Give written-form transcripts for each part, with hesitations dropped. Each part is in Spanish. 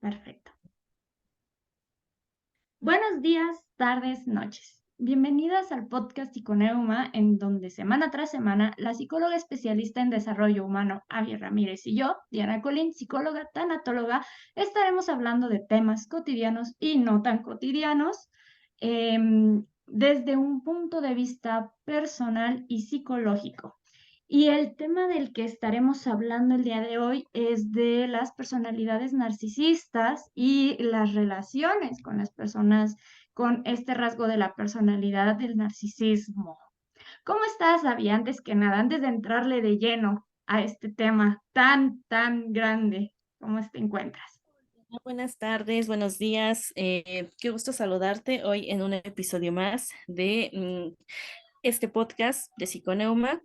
Perfecto. Buenos días, tardes, noches. Bienvenidas al podcast Psiconeuma, en donde semana tras semana la psicóloga especialista en desarrollo humano, Avi Ramírez, y yo, Diana Colín, psicóloga tanatóloga, estaremos hablando de temas cotidianos y no tan cotidianos, desde un punto de vista personal y psicológico. Y el tema del que estaremos hablando el día de hoy es de las personalidades narcisistas y las relaciones con las personas con este rasgo de la personalidad del narcisismo. ¿Cómo estás, Abby? Antes que nada, antes de entrarle de lleno a este tema tan grande, ¿cómo te encuentras? Buenas tardes, buenos días. Qué gusto saludarte hoy en un episodio más de este podcast de Psiconeuma.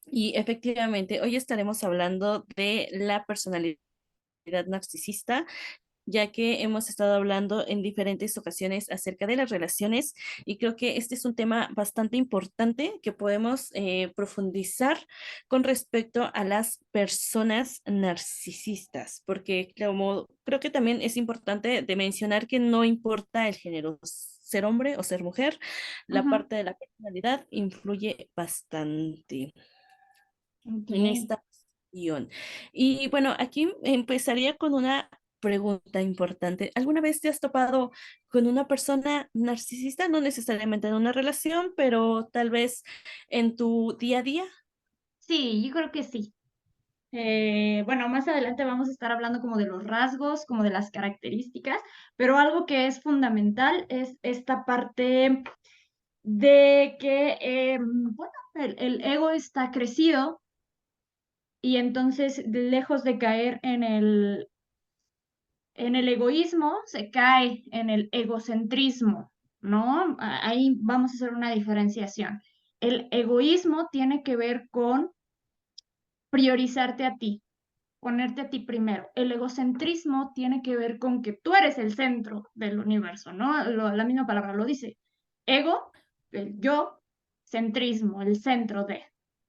Y efectivamente, hoy estaremos hablando de la personalidad narcisista, ya que hemos estado hablando en diferentes ocasiones acerca de las relaciones y creo que este es un tema bastante importante que podemos profundizar con respecto a las personas narcisistas, porque como creo que también es importante de mencionar que no importa el género, ser hombre o ser mujer, la Ujú. parte de la personalidad influye bastante Ok. en esta cuestión. Y bueno, aquí empezaría con una pregunta importante. ¿Alguna vez te has topado con una persona narcisista? No necesariamente en una relación, pero tal vez en tu día a día. Sí, yo creo que sí. Bueno, más adelante vamos a estar hablando como de los rasgos, como de las características, pero algo que es fundamental es esta parte de que, bueno, el ego está crecido y entonces lejos de caer en el egoísmo, se cae en el egocentrismo, ¿no? Ahí vamos a hacer una diferenciación. El egoísmo tiene que ver con priorizarte a ti, ponerte a ti primero. El egocentrismo tiene que ver con que tú eres el centro del universo, ¿no? La misma palabra lo dice. Ego, el yo, centrismo, el centro de.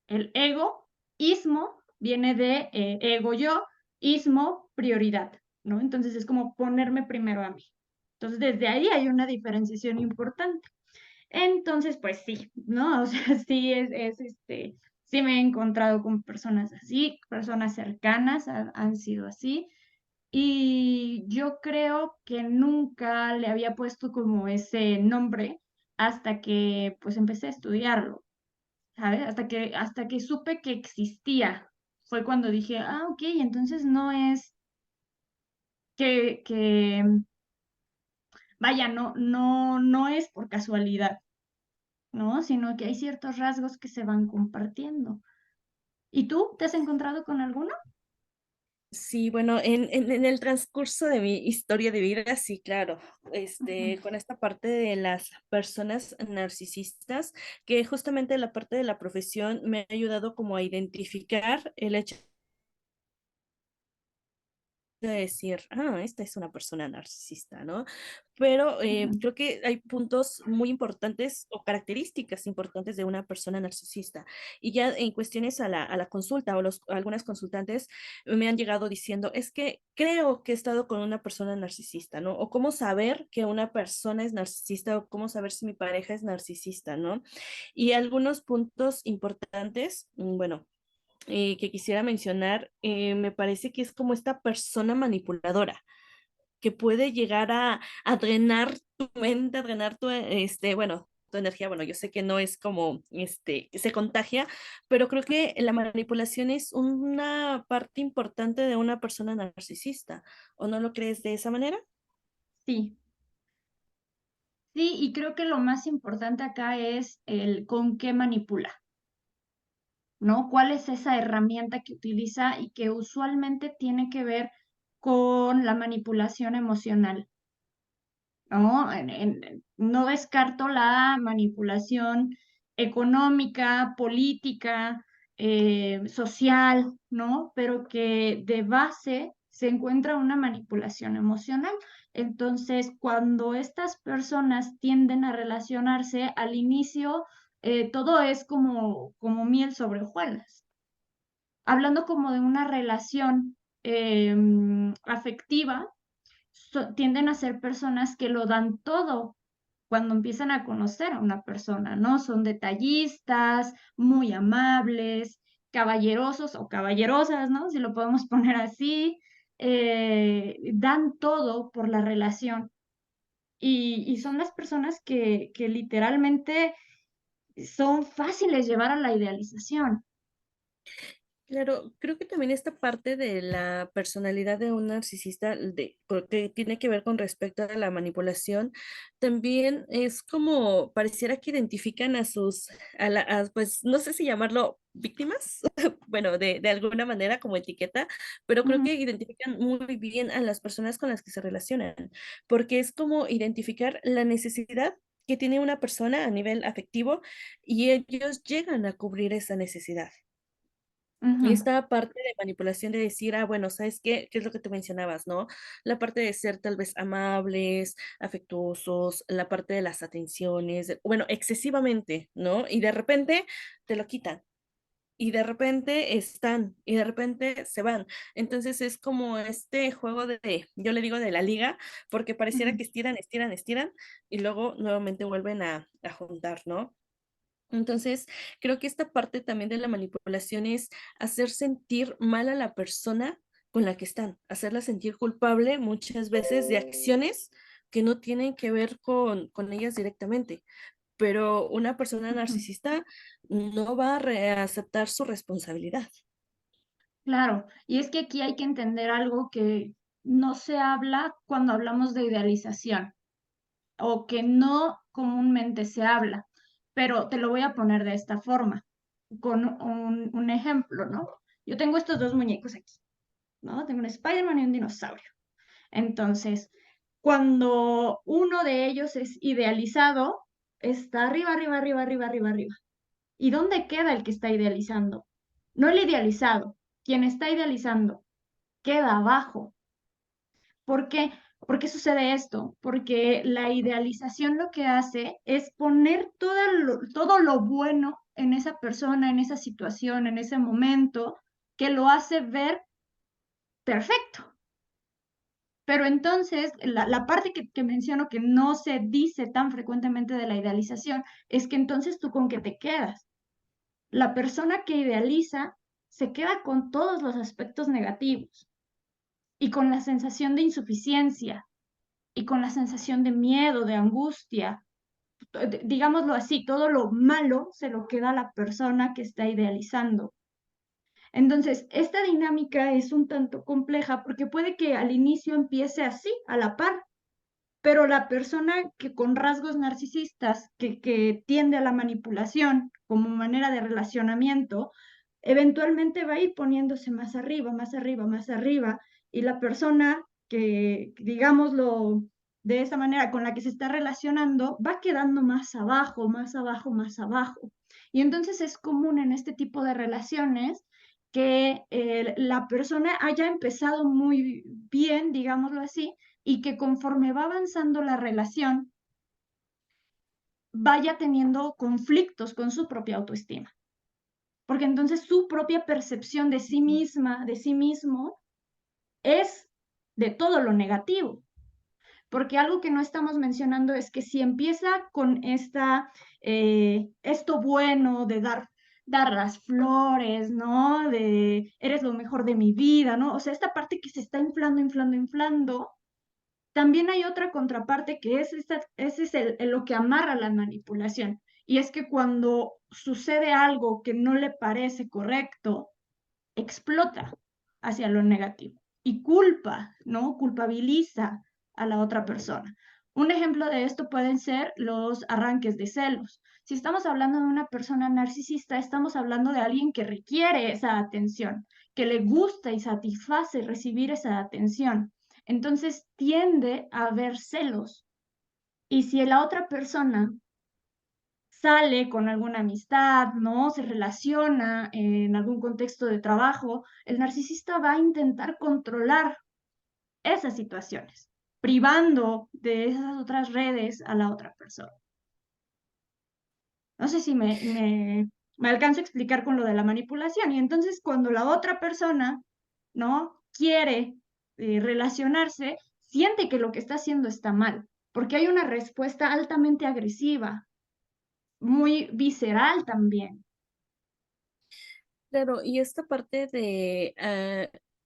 El ego, ismo, viene de ego yo, ismo, prioridad, ¿no? Entonces es como ponerme primero a mí. Entonces desde ahí hay una diferenciación importante. Entonces, pues sí, ¿no? O sea, sí sí me he encontrado con personas así, personas cercanas han sido así, y yo creo que nunca le había puesto como ese nombre hasta que pues empecé a estudiarlo, ¿sabes? Hasta que supe que existía. Fue cuando dije, ah, ok, entonces no es que vaya, no es por casualidad, ¿no? Sino que hay ciertos rasgos que se van compartiendo. ¿Y tú te has encontrado con alguno? Sí, bueno, en el transcurso de mi historia de vida, sí, claro, Ujú. con esta parte de las personas narcisistas, que justamente la parte de la profesión me ha ayudado como a identificar el hecho de decir, esta es una persona narcisista, ¿no? Pero Ujú. creo que hay puntos muy importantes o características importantes de una persona narcisista. Y ya en cuestiones a la consulta o algunas consultantes me han llegado diciendo, es que creo que he estado con una persona narcisista, ¿no? O cómo saber que una persona es narcisista o cómo saber si mi pareja es narcisista, ¿no? Y algunos puntos importantes, bueno, que quisiera mencionar, me parece que es como esta persona manipuladora que puede llegar a drenar tu mente, a drenar tu, bueno, tu energía. Bueno, yo sé que no es como, se contagia, pero creo que la manipulación es una parte importante de una persona narcisista. ¿O no lo crees de esa manera? Sí, sí, y creo que lo más importante acá es el con qué manipula, ¿no? ¿Cuál es esa herramienta que utiliza y que usualmente tiene que ver con la manipulación emocional, ¿no? No descarto la manipulación económica, política, social, ¿no? Pero que de base se encuentra una manipulación emocional. Entonces, cuando estas personas tienden a relacionarse al inicio, todo es como miel sobre hojuelas. Hablando como de una relación afectiva, tienden a ser personas que lo dan todo cuando empiezan a conocer a una persona, ¿no? Son detallistas, muy amables, caballerosos o caballerosas, ¿no? Si lo podemos poner así, dan todo por la relación. Y son las personas que literalmente son fáciles llevar a la idealización. Claro, creo que también esta parte de la personalidad de un narcisista, porque tiene que ver con respecto a la manipulación, también es como pareciera que identifican a pues no sé si llamarlo víctimas, bueno, de alguna manera como etiqueta, pero creo Ujú, que identifican muy bien a las personas con las que se relacionan, porque es como identificar la necesidad que tiene una persona a nivel afectivo y ellos llegan a cubrir esa necesidad. ujú, Esta parte de manipulación de decir, bueno, ¿sabes qué? ¿Qué es lo que tú mencionabas, no? La parte de ser tal vez amables, afectuosos, la parte de las atenciones, bueno, excesivamente, ¿no? Y de repente te lo quitan. Y de repente están, y de repente se van. Entonces es como este juego yo le digo de la liga, porque pareciera ujú. que estiran, estiran, estiran, y luego nuevamente vuelven a juntar, ¿no? Entonces, creo que esta parte también de la manipulación es hacer sentir mal a la persona con la que están, hacerla sentir culpable muchas veces de acciones que no tienen que ver con ellas directamente. Pero una persona Ujú. narcisista no va a aceptar su responsabilidad. Claro, y es que aquí hay que entender algo que no se habla cuando hablamos de idealización o que no comúnmente se habla, pero te lo voy a poner de esta forma, con un ejemplo, ¿no? Yo tengo estos dos muñecos aquí, ¿no? Tengo un Spider-Man y un dinosaurio. Entonces, cuando uno de ellos es idealizado, está arriba, arriba, arriba, arriba, arriba, arriba. ¿Y dónde queda el que está idealizando? No el idealizado, quien está idealizando queda abajo. ¿Por qué? ¿Por qué sucede esto? Porque la idealización lo que hace es poner todo lo bueno en esa persona, en esa situación, en ese momento, que lo hace ver perfecto. Pero entonces, la parte que menciono que no se dice tan frecuentemente de la idealización es que entonces tú con qué te quedas. La persona que idealiza se queda con todos los aspectos negativos y con la sensación de insuficiencia y con la sensación de miedo, de angustia, digámoslo así, todo lo malo se lo queda a la persona que está idealizando. Entonces, esta dinámica es un tanto compleja porque puede que al inicio empiece así, a la par, pero la persona que con rasgos narcisistas, que tiende a la manipulación como manera de relacionamiento, eventualmente va a ir poniéndose más arriba, más arriba, más arriba, y la persona que, digámoslo de esa manera, con la que se está relacionando, va quedando más abajo, más abajo, más abajo. Y entonces es común en este tipo de relaciones que la persona haya empezado muy bien, digámoslo así, y que conforme va avanzando la relación, vaya teniendo conflictos con su propia autoestima. Porque entonces su propia percepción de sí misma, de sí mismo, es de todo lo negativo. Porque algo que no estamos mencionando es que si empieza con esto bueno de dar las flores, ¿no? De eres lo mejor de mi vida, ¿no? O sea, esta parte que se está inflando, inflando, inflando, también hay otra contraparte que ese es lo que amarra la manipulación. Y es que cuando sucede algo que no le parece correcto, explota hacia lo negativo y culpa, ¿no? Culpabiliza a la otra persona. Un ejemplo de esto pueden ser los arranques de celos. Si estamos hablando de una persona narcisista, estamos hablando de alguien que requiere esa atención, que le gusta y satisface recibir esa atención. Entonces tiende a haber celos. Y si la otra persona sale con alguna amistad, ¿no? Se relaciona en algún contexto de trabajo, el narcisista va a intentar controlar esas situaciones, privando de esas otras redes a la otra persona. No sé si me alcanzo a explicar con lo de la manipulación. Y entonces cuando la otra persona, ¿no? Quiere relacionarse, siente que lo que está haciendo está mal, porque hay una respuesta altamente agresiva, muy visceral también. Claro, y esta parte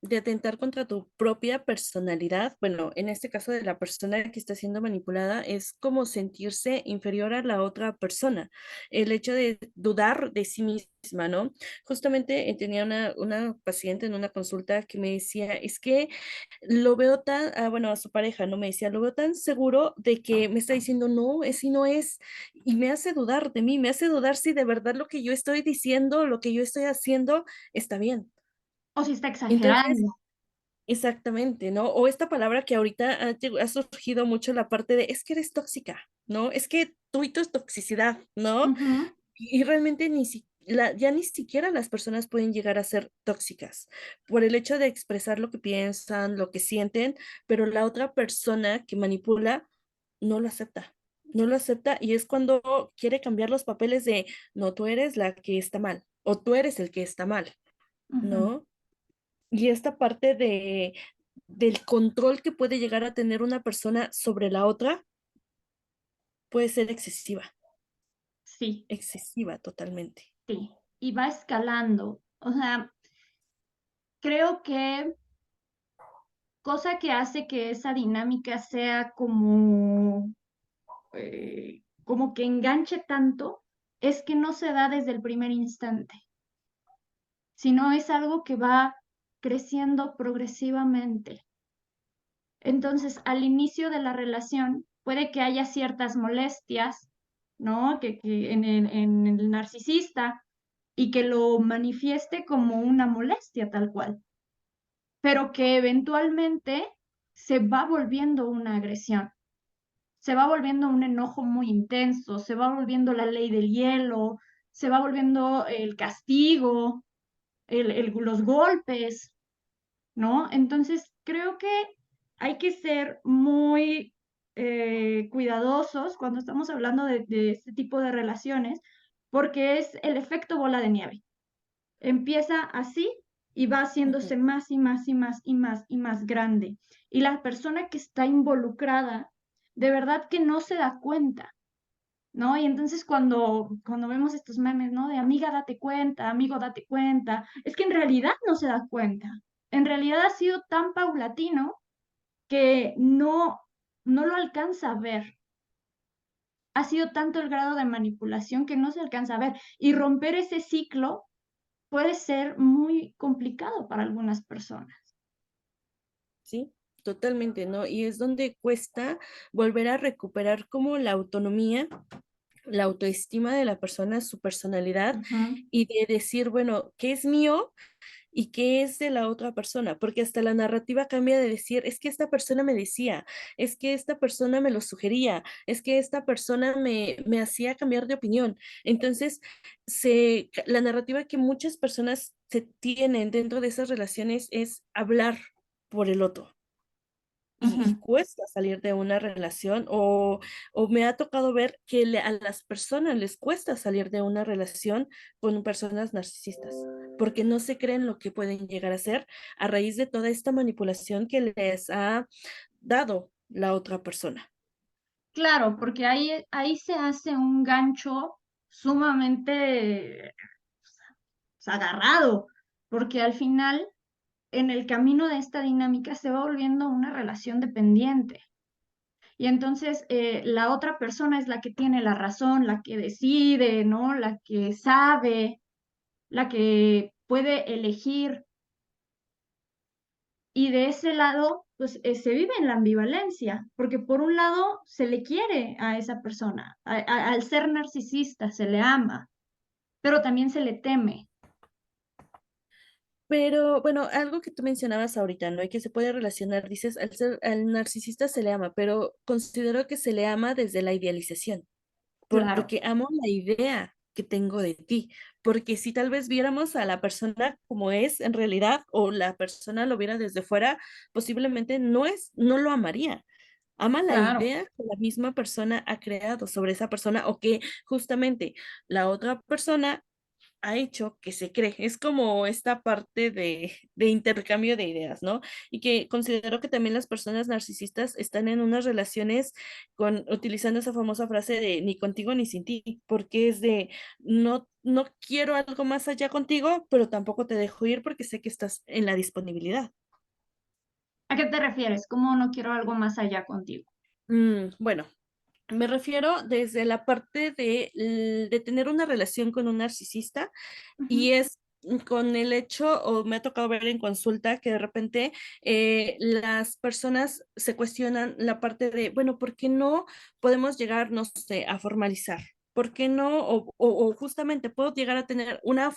de atentar contra tu propia personalidad, bueno, en este caso de la persona que está siendo manipulada, es como sentirse inferior a la otra persona, el hecho de dudar de sí misma, ¿no? Justamente tenía una paciente en una consulta que me decía, es que lo veo tan, bueno, a su pareja, ¿no? Me decía, lo veo tan seguro de que me está diciendo, no, es y no es, y me hace dudar de mí, me hace dudar si de verdad lo que yo estoy diciendo, lo que yo estoy haciendo está bien. O si está Entonces, exagerando. exactamente, ¿no? O esta palabra que ahorita ha surgido mucho la parte de, es que eres tóxica, ¿no? Es que tú y tu toxicidad, ¿no? Ujú, Y realmente ya ni siquiera las personas pueden llegar a ser tóxicas por el hecho de expresar lo que piensan, lo que sienten, pero la otra persona que manipula no lo acepta. No lo acepta y es cuando quiere cambiar los papeles de, no, tú eres la que está mal o tú eres el que está mal, ujú, ¿no? Y esta parte del control que puede llegar a tener una persona sobre la otra puede ser sí, excesiva totalmente. sí. Y va escalando. O sea, creo que cosa que hace que esa dinámica sea como que enganche tanto, es que no se da desde el primer instante, sino es algo que va creciendo progresivamente. Entonces, al inicio de la relación puede que haya ciertas molestias, ¿no? Que en el narcisista y que lo manifieste como una molestia tal cual, pero que eventualmente se va volviendo una agresión, se va volviendo un enojo muy intenso, se va volviendo la ley del hielo, se va volviendo el castigo, los golpes, ¿no? Entonces, creo que hay que ser muy cuidadosos cuando estamos hablando de este tipo de relaciones, porque es el efecto bola de nieve. Empieza así y va Ujú. haciéndose más y más y más y más y más grande. Y la persona que está involucrada, de verdad que no se da cuenta, ¿no? Y entonces cuando vemos estos memes, ¿no? De amiga, date cuenta, amigo, date cuenta, es que en realidad no se da cuenta. En realidad ha sido tan paulatino que no lo alcanza a ver. Ha sido tanto el grado de manipulación que no se alcanza a ver. Y romper ese ciclo puede ser muy complicado para algunas personas. Sí, totalmente, ¿no? Y es donde cuesta volver a recuperar como la autonomía, la autoestima de la persona, su personalidad Ujú, y de decir, bueno, ¿qué es mío y qué es de la otra persona? Porque hasta la narrativa cambia de decir, es que esta persona me decía, es que esta persona me lo sugería, es que esta persona me hacía cambiar de opinión. Entonces, la narrativa que muchas personas se tienen dentro de esas relaciones es hablar por el otro. Y ujú. cuesta salir de una relación o me ha tocado ver que a las personas les cuesta salir de una relación con personas narcisistas, porque no se creen lo que pueden llegar a ser a raíz de toda esta manipulación que les ha dado la otra persona. Claro, porque ahí se hace un gancho sumamente agarrado, porque al final, en el camino de esta dinámica, se va volviendo una relación dependiente. Y entonces la otra persona es la que tiene la razón, la que decide, ¿no? La que sabe, la que puede elegir. Y de ese lado, pues se vive en la ambivalencia, porque por un lado se le quiere a esa persona, al ser narcisista se le ama, pero también se le teme. Pero bueno, algo que tú mencionabas ahorita, ¿no? Y que se puede relacionar, dices, al narcisista se le ama, pero considero que se le ama desde la idealización. Claro, Porque amo la idea que tengo de ti, porque si tal vez viéramos a la persona como es en realidad o la persona lo viera desde fuera, posiblemente no lo amaría. Ama la claro. idea que la misma persona ha creado sobre esa persona o que justamente la otra persona ha hecho que se cree. Es como esta parte de intercambio de ideas, ¿no? Y que considero que también las personas narcisistas están en unas relaciones utilizando esa famosa frase de ni contigo ni sin ti, porque es de no quiero algo más allá contigo, pero tampoco te dejo ir porque sé que estás en la disponibilidad. ¿A qué te refieres? ¿Cómo no quiero algo más allá contigo? Bueno, me refiero desde la parte de tener una relación con un narcisista Ujú, y es con el hecho, o me ha tocado ver en consulta, que de repente las personas se cuestionan la parte de, bueno, ¿por qué no podemos llegar, no sé, a formalizar? ¿Por qué no? O justamente puedo llegar a tener una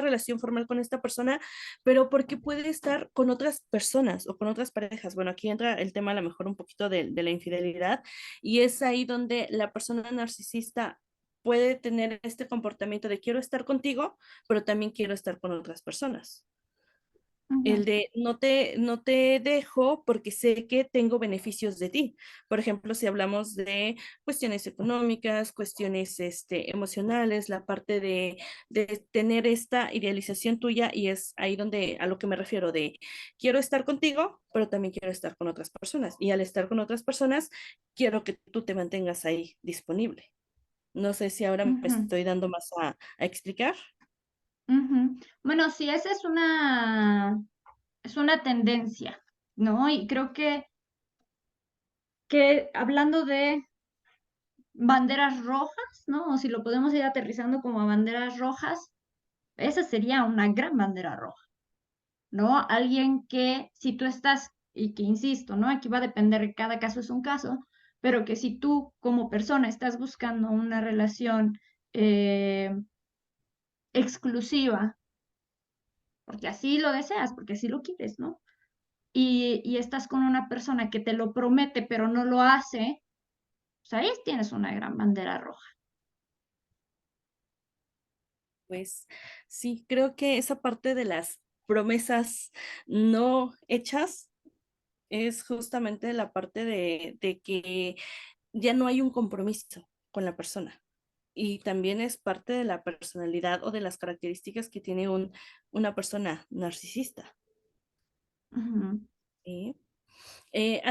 relación formal con esta persona, pero porque puede estar con otras personas o con otras parejas. Bueno, aquí entra el tema a lo mejor un poquito de la infidelidad y es ahí donde la persona narcisista puede tener este comportamiento de quiero estar contigo, pero también quiero estar con otras personas. El ujú, de no te dejo porque sé que tengo beneficios de ti. Por ejemplo, si hablamos de cuestiones económicas, cuestiones emocionales, la parte de tener esta idealización tuya y es ahí donde a lo que me refiero de quiero estar contigo, pero también quiero estar con otras personas. Y al estar con otras personas, quiero que tú te mantengas ahí disponible. No sé si ahora me ujú, estoy dando más a explicar. ujú. Bueno, sí, esa es una tendencia, ¿no? Y creo que hablando de banderas rojas, ¿no? O si lo podemos ir aterrizando como banderas rojas, esa sería una gran bandera roja, ¿no? Alguien que si tú estás, y que insisto, ¿no? Aquí va a depender, cada caso es un caso, pero que si tú como persona estás buscando una relación eh, exclusiva, porque así lo deseas, porque así lo quieres, ¿no? Y estás con una persona que te lo promete, pero no lo hace, pues ahí tienes una gran bandera roja. Pues sí, creo que esa parte de las promesas no hechas es justamente la parte de que ya no hay un compromiso con la persona. Y también es parte de la personalidad o de las características que tiene una persona narcisista. Ujú, ¿Sí?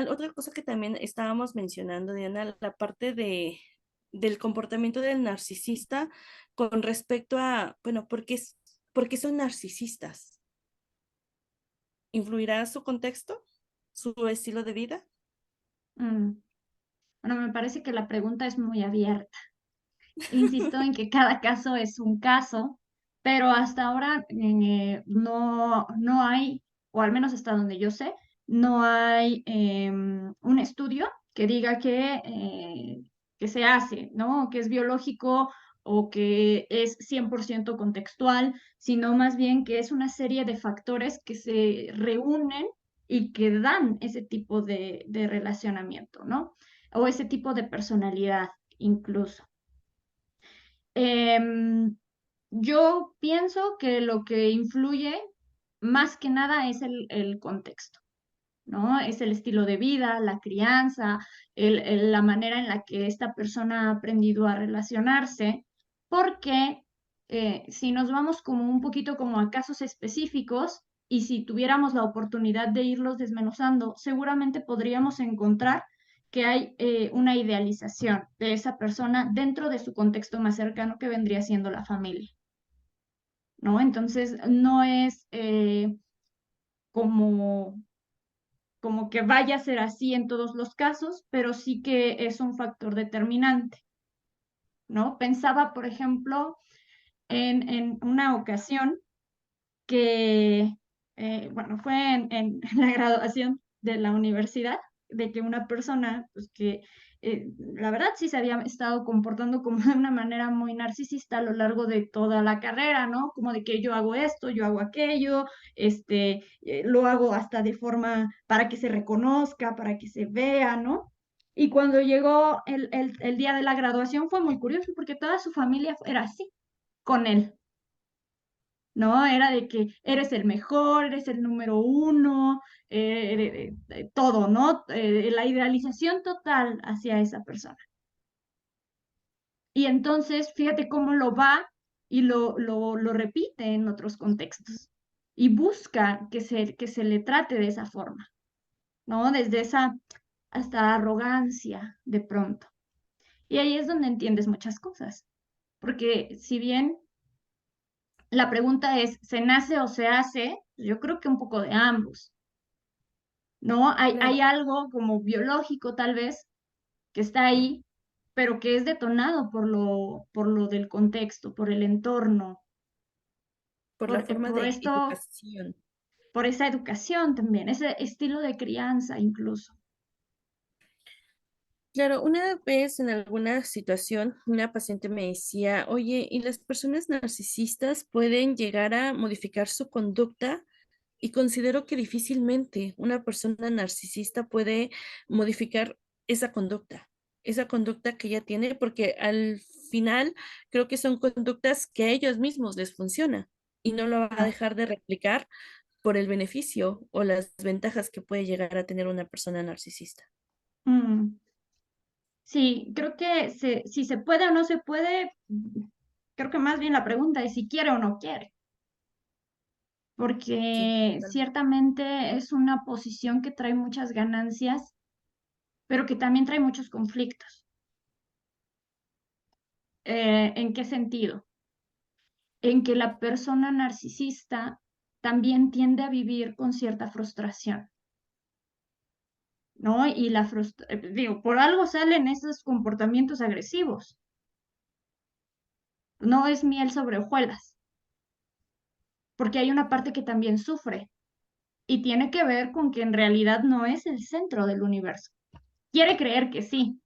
Otra cosa que también estábamos mencionando, Diana, la parte del comportamiento del narcisista con respecto a, bueno, ¿por qué son narcisistas? ¿Influirá su contexto, su estilo de vida? mm. Bueno, me parece que la pregunta es muy abierta. Insisto en que cada caso es un caso, pero hasta ahora no hay, o al menos hasta donde yo sé, no hay un estudio que diga que se hace, ¿no? Que es biológico o que es 100% contextual, sino más bien que es una serie de factores que se reúnen y que dan ese tipo de relacionamiento, ¿no? O ese tipo de personalidad incluso. Em, yo pienso que lo que influye más que nada es el contexto, ¿no? Es el estilo de vida, la crianza, la manera en la que esta persona ha aprendido a relacionarse, porque si nos vamos como un poquito como a casos específicos y si tuviéramos la oportunidad de irlos desmenuzando, seguramente podríamos encontrar que hay una idealización de esa persona dentro de su contexto más cercano que vendría siendo la familia, ¿no? Entonces, no es como como que vaya a ser así en todos los casos, pero sí que es un factor determinante, ¿no? Pensaba, por ejemplo, en una ocasión que, bueno, fue en la graduación de la universidad, de que una persona, pues que la verdad sí se había estado comportando como de una manera muy narcisista a lo largo de toda la carrera, ¿no? Como de que yo hago esto, yo hago aquello, lo hago hasta de forma para que se reconozca, para que se vea, ¿no? Y cuando llegó el día de la graduación fue muy curioso porque toda su familia era así con él. ¿No? Era de que eres el mejor, eres el número uno, todo, ¿no? La idealización total hacia esa persona. Y entonces, fíjate cómo lo va y lo repite en otros contextos y busca que se le trate de esa forma, ¿no? Desde esa hasta arrogancia de pronto. Y ahí es donde entiendes muchas cosas, porque si bien la pregunta es, ¿se nace o se hace? Yo creo que un poco de ambos, ¿no? Claro, Hay algo como biológico tal vez que está ahí, pero que es detonado por lo del contexto, por el entorno, por la forma por de esto, educación. por esa educación también, ese estilo de crianza incluso. Claro, una vez en alguna situación, una paciente me decía, oye, ¿y las personas narcisistas pueden llegar a modificar su conducta? Y considero que difícilmente una persona narcisista puede modificar esa conducta que ella tiene, porque al final creo que son conductas que a ellos mismos les funciona y no lo va a Ah, dejar de replicar por el beneficio o las ventajas que puede llegar a tener una persona narcisista. mm, sí, creo que si se puede o no se puede, creo que más bien la pregunta es si quiere o no quiere, Sí, porque totalmente. ciertamente es una posición que trae muchas ganancias, pero que también trae muchos conflictos. ¿En qué sentido? En que la persona narcisista también tiende a vivir con cierta frustración, ¿no? Y digo, por algo salen esos comportamientos agresivos. No es miel sobre hojuelas, porque hay una parte que también sufre y tiene que ver con que en realidad no es el centro del universo. Quiere creer que sí,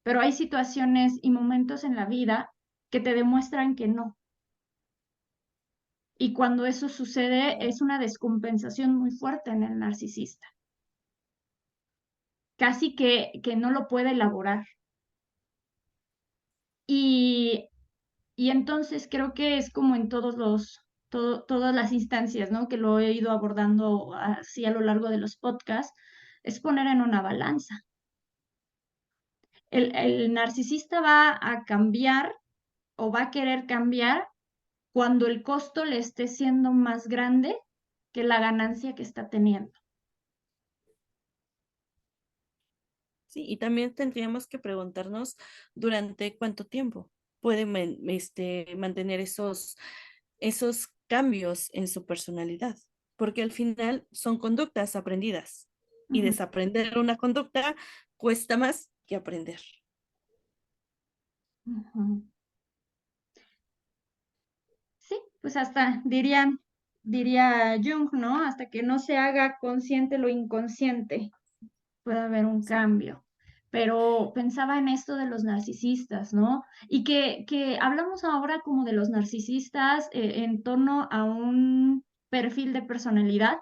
pero hay situaciones y momentos en la vida que te demuestran que no. Y cuando eso sucede es una descompensación muy fuerte en el narcisista, casi que no lo puede elaborar. Y, y entonces creo que es como en todas las instancias, ¿no? Que lo he ido abordando así a lo largo de los podcasts, es poner en una balanza. El narcisista va a cambiar o va a querer cambiar cuando el costo le esté siendo más grande que la ganancia que está teniendo. Sí, y también tendríamos que preguntarnos durante cuánto tiempo puede mantener esos cambios en su personalidad, porque al final son conductas aprendidas y Ujú, desaprender una conducta cuesta más que aprender. ujú. Sí, pues hasta diría Jung, ¿no? Hasta que no se haga consciente lo inconsciente, puede haber un Sí. cambio. Pero pensaba en esto de los narcisistas, ¿no? Y que hablamos ahora como de los narcisistas en torno a un perfil de personalidad.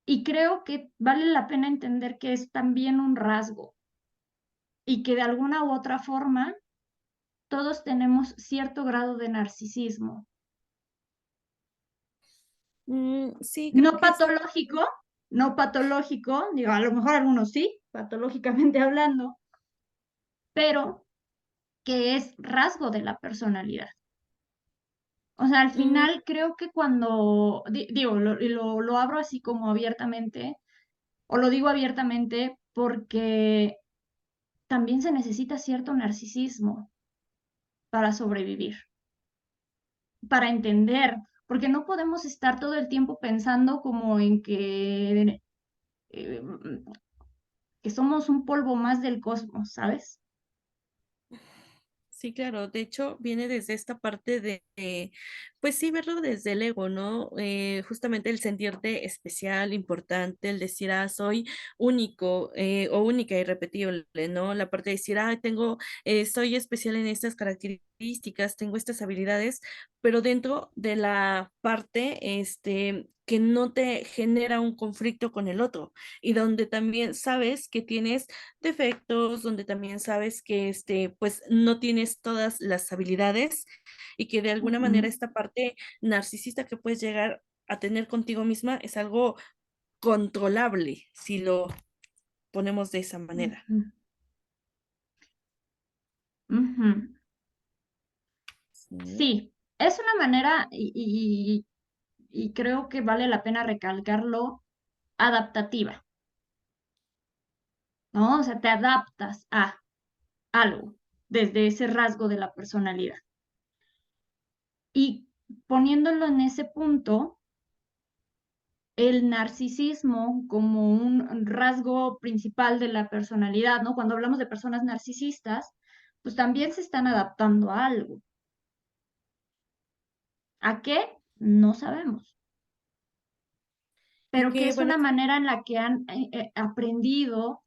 Y creo que vale la pena entender que es también un rasgo y que de alguna u otra forma todos tenemos cierto grado de narcisismo. Sí, creo No que es, patológico, no patológico, digo, a lo mejor algunos sí, patológicamente hablando, pero que es rasgo de la personalidad. O sea, al mm, final creo que cuando, digo, lo abro así como abiertamente, o lo digo abiertamente porque también se necesita cierto narcisismo para sobrevivir, para entender, porque no podemos estar todo el tiempo pensando como en eh, que somos un polvo más del cosmos, ¿sabes? sí, claro, de hecho viene desde esta parte pues sí, verlo desde el ego, ¿no? Justamente el sentirte especial, importante, el decir, soy único o única, irrepetible, ¿no? La parte de decir, soy especial en estas características, tengo estas habilidades, pero dentro de la parte, que no te genera un conflicto con el otro y donde también sabes que tienes defectos, donde también sabes que pues no tienes todas las habilidades y que de alguna manera Ujú, esta parte narcisista que puedes llegar a tener contigo misma es algo controlable si lo ponemos de esa manera. ujú, ujú. Sí. Sí, es una manera y creo que vale la pena recalcarlo, adaptativa, ¿no? O sea, te adaptas a algo desde ese rasgo de la personalidad. Y poniéndolo en ese punto, el narcisismo como un rasgo principal de la personalidad, ¿no? Cuando hablamos de personas narcisistas, pues también se están adaptando a algo. ¿A qué? No sabemos, Y pero que que, es bueno, una manera en la que han aprendido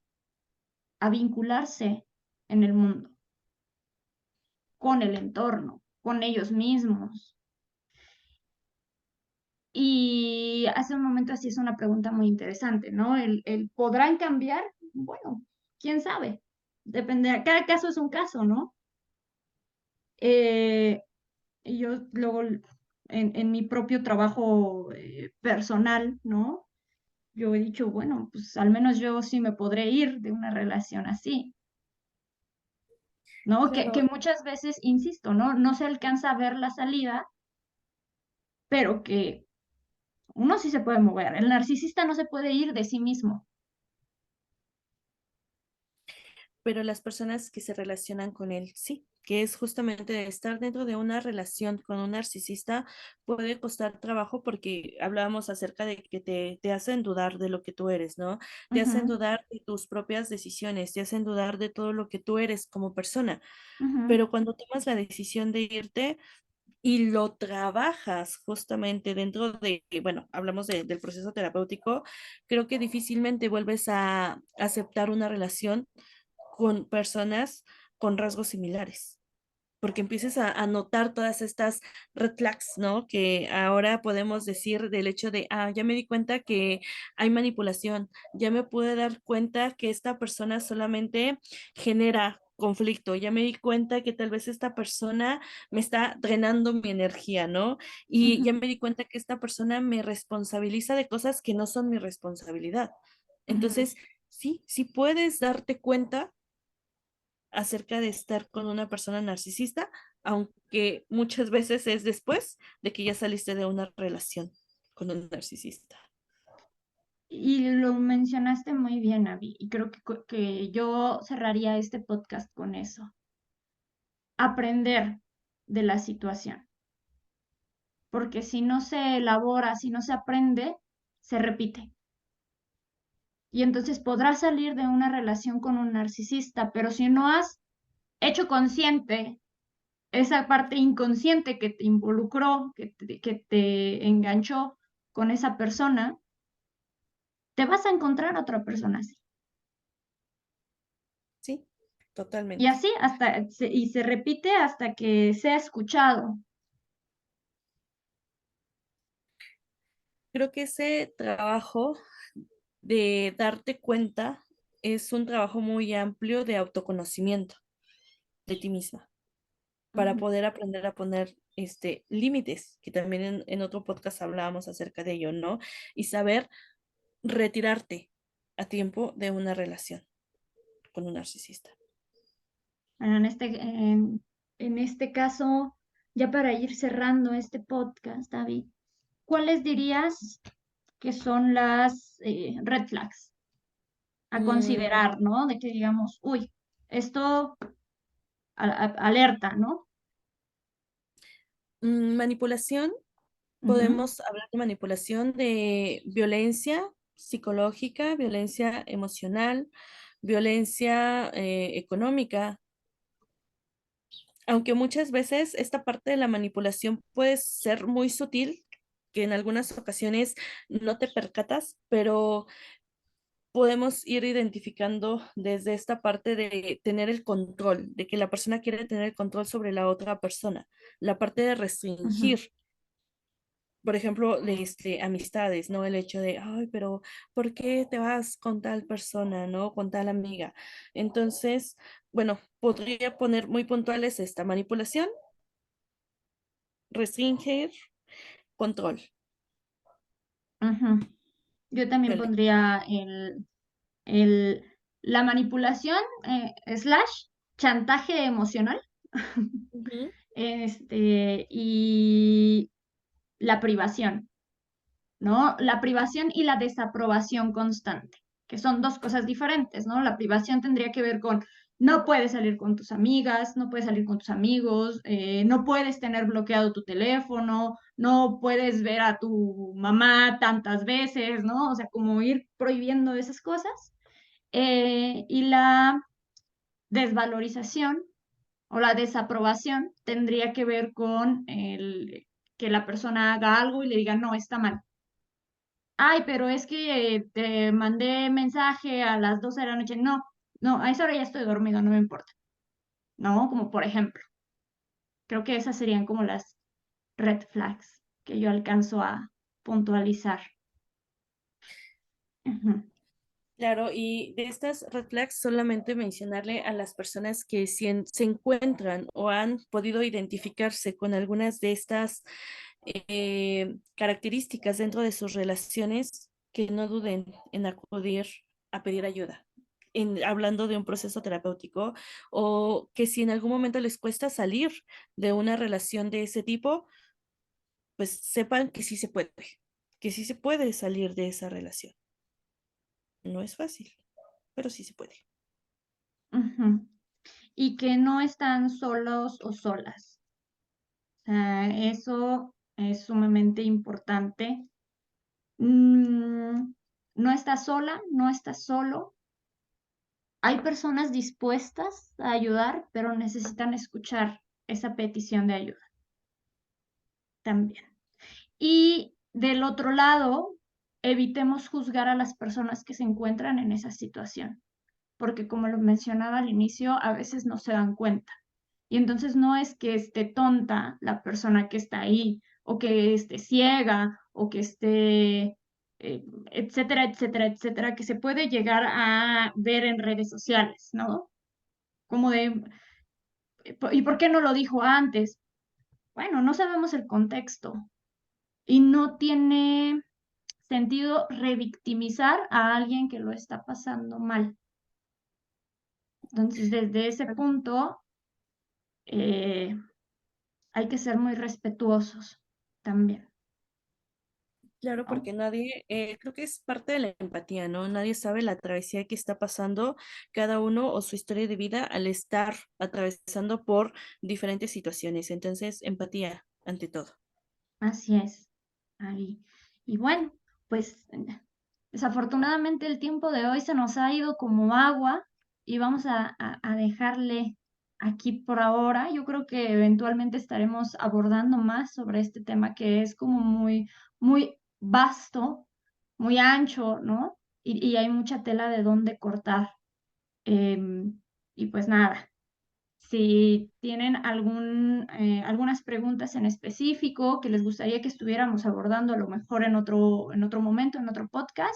a vincularse en el mundo, con el entorno, con ellos mismos. Y hace un momento así es una pregunta muy interesante, ¿no? ¿Podrán cambiar? Bueno, quién sabe. Depende, cada caso es un caso, ¿no? Eh, y yo luego en mi propio trabajo personal, ¿no? Yo he dicho, bueno, pues al menos yo sí me podré ir de una relación así, ¿no? Que claro, muchas veces, insisto, ¿no? No se alcanza a ver la salida, pero que uno sí se puede mover. El narcisista no se puede ir de sí mismo. pero las personas que se relacionan con él, sí, que es justamente estar dentro de una relación con un narcisista puede costar trabajo porque hablábamos acerca de que te hacen dudar de lo que tú eres, ¿no? Te hacen Ujú, dudar de tus propias decisiones, te hacen dudar de todo lo que tú eres como persona, ujú. pero cuando tomas la decisión de irte, y lo trabajas justamente dentro de, bueno, hablamos del proceso terapéutico, creo que difícilmente vuelves a aceptar una relación con personas con rasgos similares, porque empieces a notar todas estas red flags, ¿no? Que ahora podemos decir del hecho de, ya me di cuenta que hay manipulación, ya me pude dar cuenta que esta persona solamente genera conflicto, ya me di cuenta que tal vez esta persona me está drenando mi energía, ¿no? Y Ujú, ya me di cuenta que esta persona me responsabiliza de cosas que no son mi responsabilidad. ujú. Entonces, sí, sí puedes darte cuenta acerca de estar con una persona narcisista, aunque muchas veces es después de que ya saliste de una relación con un narcisista. Y lo mencionaste muy bien, Abby, y creo que yo cerraría este podcast con eso. Aprender de la situación, porque si no se elabora, si no se aprende, se repite. Y entonces podrás salir de una relación con un narcisista, pero si no has hecho consciente esa parte inconsciente que te involucró, que te enganchó con esa persona, te vas a encontrar otra persona así. Sí, Y totalmente. así y se repite hasta que sea escuchado. Creo que ese trabajo de darte cuenta es un trabajo muy amplio de autoconocimiento de ti misma para Ujú. poder aprender a poner límites, que también en otro podcast hablábamos acerca de ello, ¿no? Y saber retirarte a tiempo de una relación con un narcisista. Bueno, en este caso, ya para ir cerrando este podcast, David, ¿cuáles dirías que son las red flags a Mm, considerar, ¿no? De que digamos, uy, esto alerta, ¿no? manipulación, Ujú, podemos hablar de manipulación de violencia psicológica, violencia emocional, violencia económica, aunque muchas veces esta parte de la manipulación puede ser muy sutil, que en algunas ocasiones no te percatas, pero podemos ir identificando desde esta parte de tener el control, de que la persona quiere tener el control sobre la otra persona, la parte de ujú. restringir, por ejemplo, amistades, ¿no? El hecho de, ay, pero ¿por qué te vas con tal persona, ¿no? Con tal amiga. Entonces, bueno, podría poner muy puntuales esta manipulación, restringir, control, Ujú. Yo también violencia. pondría el, la manipulación slash chantaje emocional, Ujú. y la privación, ¿no? La privación y la desaprobación constante, que son dos cosas diferentes, ¿no? La privación tendría que ver con no puedes salir con tus amigas, no puedes salir con tus amigos, no puedes tener bloqueado tu teléfono, no puedes ver a tu mamá tantas veces, ¿no? O sea, como ir prohibiendo esas cosas. Y la desvalorización o la desaprobación tendría que ver con que la persona haga algo y le diga, no, está mal. Ay, pero es que te mandé mensaje a las 12 de la noche. No, no, a esa hora ya estoy dormido, no me importa. ¿No? Como por ejemplo, creo que esas serían como las red flags que yo alcanzo a puntualizar. Ujú. Claro, y de estas red flags solamente mencionarle a las personas que si se encuentran o han podido identificarse con algunas de estas características dentro de sus relaciones, que no duden en acudir a pedir ayuda. Hablando de un proceso terapéutico, o que si en algún momento les cuesta salir de una relación de ese tipo, pues sepan que sí se puede salir de esa relación. No es fácil, pero sí se puede. Ujú. Y que no están solos o solas. O sea, eso es sumamente importante. No estás sola, no estás solo. Hay personas dispuestas a ayudar, pero necesitan escuchar esa petición de ayuda también. Y del otro lado, evitemos juzgar a las personas que se encuentran en esa situación, porque como lo mencionaba al inicio, a veces no se dan cuenta. Y entonces no es que esté tonta la persona que está ahí, o que esté ciega, o que esté, etcétera, etcétera, etcétera, que se puede llegar a ver en redes sociales, ¿no? Como de, ¿y por qué no lo dijo antes? Bueno, no sabemos el contexto y no tiene sentido revictimizar a alguien que lo está pasando mal. Entonces, desde ese punto, eh, hay que ser muy respetuosos también, Claro, ¿no? porque nadie, creo que es parte de la empatía, ¿no? Nadie sabe la travesía que está pasando cada uno o su historia de vida al estar atravesando por diferentes situaciones. Entonces, empatía ante todo. Así es. Ahí. Y bueno, pues desafortunadamente el tiempo de hoy se nos ha ido como agua y vamos a dejarle aquí por ahora. Yo creo que eventualmente estaremos abordando más sobre este tema que es como muy, muy vasto, muy ancho, ¿no? Y hay mucha tela de dónde cortar. Y pues nada. Si tienen algunas preguntas en específico que les gustaría que estuviéramos abordando a lo mejor en otro momento, en otro podcast,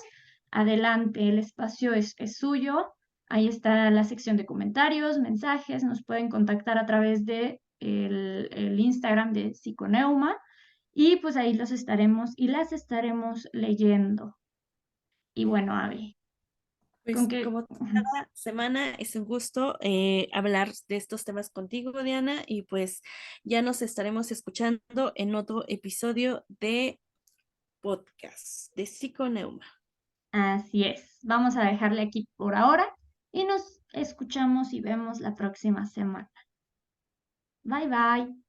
adelante, el espacio es suyo. Ahí está la sección de comentarios, mensajes, nos pueden contactar a través de el Instagram de Psiconeuma y pues ahí los estaremos y las estaremos leyendo. Y bueno, Avi, con Pues que como cada semana es un gusto hablar de estos temas contigo, Diana, y pues ya nos estaremos escuchando en otro episodio de podcast de Psiconeuma. así es. Vamos a dejarle aquí por ahora y nos escuchamos y vemos la próxima semana. Bye bye.